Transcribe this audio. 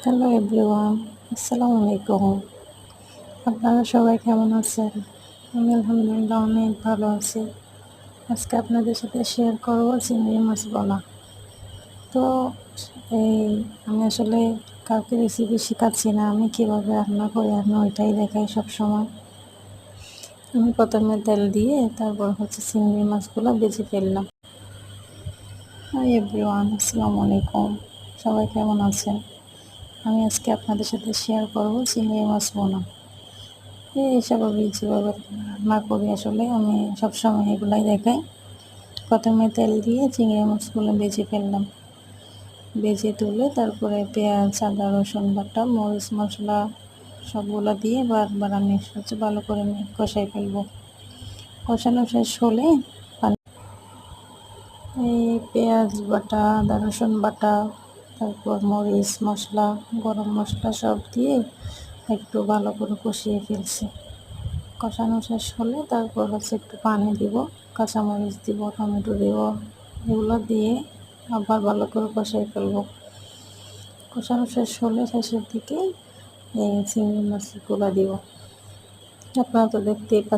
Hello everyone, আসসালামু আলাইকুম। আপনারা সবাই কেমন আছেন? আমি আলহামদুলিল্লাহ অনেক ভালো আছি। আজকে আপনাদের সাথে শেয়ার করব চিংড়ি মাছ বলা। তো এই আমি আসলে কাউকে রেসিপি শেখাচ্ছি না, আমি কীভাবে রান্না করি আমি ওইটাই দেখাই সবসময়। আমি প্রথমে তেল দিয়ে তারপর চিংড়ি মাছগুলো ভেজে ফেললাম। হাই এভরিওয়ান, আসসালামু আলাইকুম। সবাই কেমন আছেন? আমি আজকে আপনাদের সাথে শেয়ার করব চিংড়ি মাছ বোনা। এই স্বাভাবিক যেভাবে রান্না করি আসলে আমি সবসময় এগুলাই দেখাই। প্রথমে তেল দিয়ে চিংড়ি মাছগুলো ভেজে ফেললাম, ভেজে তুলে তারপরে পেঁয়াজ, আদা, রসুন বাটা, মরিচ, মশলা সবগুলো দিয়ে বারবার আমি ভালো করে কষাই ফেলবো। কষানো শেষ হলে এই পেঁয়াজ বাটা, আদা রসুন বাটা, তারপর মরিচ মশলা, গরম মশলা সব দিয়ে একটু ভালো করে কষিয়ে ফেলছি। কষানো শেষ হলে তারপর একটু পানি দিব, কাঁচামরিচ দিব, টমেটো দিব, এগুলো দিয়ে আবার ভালো করে কষাই ফেলবো। কষানো শেষ হলে শেষের দিকে এই চিংড়ি মাছগুলো দিব। আপনারা তো দেখতেই পাচ্ছেন।